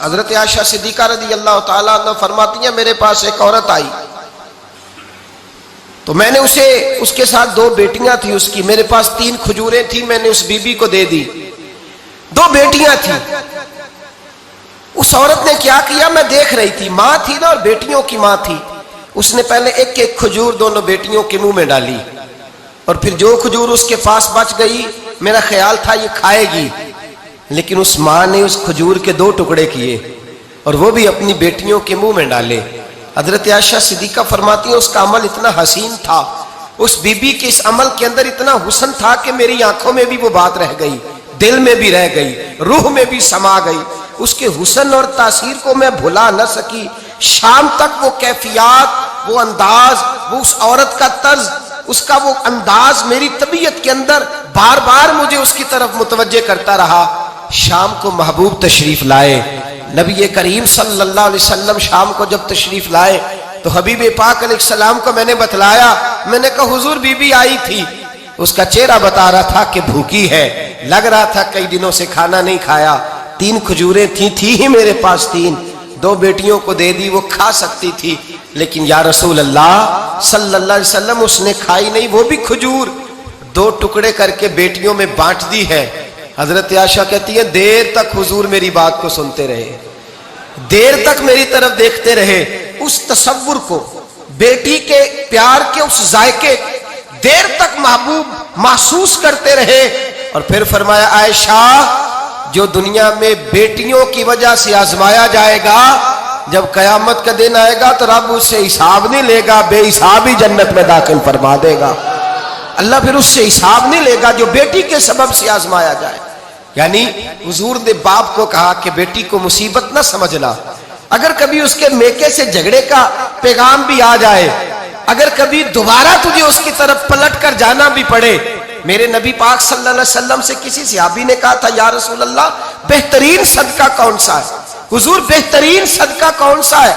حضرت عائشہ صدیقہ رضی اللہ تعالیٰ عنہ فرماتی ہیں میرے پاس ایک عورت آئی تو میں نے اس کے ساتھ 2 بیٹیاں تھی اس کی، میرے پاس 3 کھجوریں تھی، میں نے اس بی بی کو دے دی، 2 بیٹیاں تھیں۔ اس عورت نے کیا کیا، میں دیکھ رہی تھی، ماں تھی نا اور بیٹیوں کی ماں تھی، اس نے پہلے ایک کھجور دونوں بیٹیوں کے منہ میں ڈالی اور پھر جو کھجور اس کے پاس بچ گئی میرا خیال تھا یہ کھائے گی، لیکن اس ماں نے اس کھجور کے 2 ٹکڑے کیے اور وہ بھی اپنی بیٹیوں کے منہ میں ڈالے۔ حضرت عائشہ صدیقہ فرماتی ہیں اس کا عمل اتنا حسین تھا، اس بی بی کے اس عمل کے اندر اتنا حسن تھا کہ میری آنکھوں میں بھی وہ بات رہ گئی، دل میں بھی رہ گئی، روح میں بھی سما گئی۔ اس کے حسن اور تاثیر کو میں بھلا نہ سکی، شام تک وہ کیفیات، وہ انداز، وہ اس عورت کا طرز، اس کا وہ انداز میری طبیعت کے اندر بار بار مجھے اس کی طرف متوجہ کرتا رہا۔ شام کو محبوب تشریف لائے، نبی کریم صلی اللہ علیہ وسلم شام کو جب تشریف لائے تو حبیب پاک علیہ السلام کو میں نے بتلایا، میں نے کہا حضور بی بی آئی تھی، اس کا چہرہ بتا رہا تھا کہ بھوکی ہے، لگ رہا تھا کئی دنوں سے کھانا نہیں کھایا، 3 کھجوریں تھی ہی میرے پاس 3، 2 بیٹیوں کو دے دی، وہ کھا سکتی تھی، لیکن یا رسول اللہ صلی اللہ علیہ وسلم اس نے کھائی نہیں، وہ بھی کھجور 2 ٹکڑے کر کے بیٹیوں میں بانٹ دی ہے۔ حضرت عائشہ کہتی ہے دیر تک حضور میری بات کو سنتے رہے، دیر تک میری طرف دیکھتے رہے، اس تصور کو، بیٹی کے پیار کے اس ذائقے دیر تک محبوب محسوس کرتے رہے، اور پھر فرمایا عائشہ جو دنیا میں بیٹیوں کی وجہ سے آزمایا جائے گا، جب قیامت کا دن آئے گا تو رب اس سے حساب نہیں لے گا، بے حساب ہی جنت میں داخل فرما دے گا۔ اللہ پھر اس سے حساب نہیں لے گا جو بیٹی کے سبب سے آزمایا جائے۔ یعنی حضور نے باپ کو کہا کہ بیٹی کو مصیبت نہ سمجھنا، اگر کبھی اس کے میکے سے جھگڑے کا پیغام بھی آ جائے، اگر کبھی دوبارہ تجھے اس کی طرف پلٹ کر جانا بھی پڑے، میرے نبی پاک صلی اللہ علیہ وسلم سے کسی صحابی نے کہا تھا یا رسول اللہ بہترین صدقہ کون سا ہے؟ حضور بہترین صدقہ کون سا ہے؟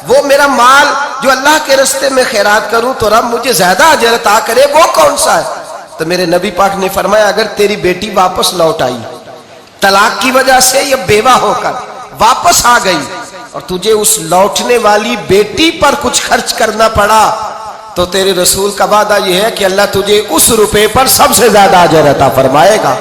وہ میرا مال جو اللہ کے راستے میں خیرات کروں تو رب مجھے زیادہ اجر عطا کرے، وہ کون سا ہے؟ تو میرے نبی پاک نے فرمایا اگر تیری بیٹی واپس لوٹ آئی، طلاق کی وجہ سے یا بیوہ ہو کر واپس آ گئی، اور تجھے اس لوٹنے والی بیٹی پر کچھ خرچ کرنا پڑا، تو تیرے رسول کا وعدہ یہ ہے کہ اللہ تجھے اس روپے پر سب سے زیادہ اجر عطا فرمائے گا۔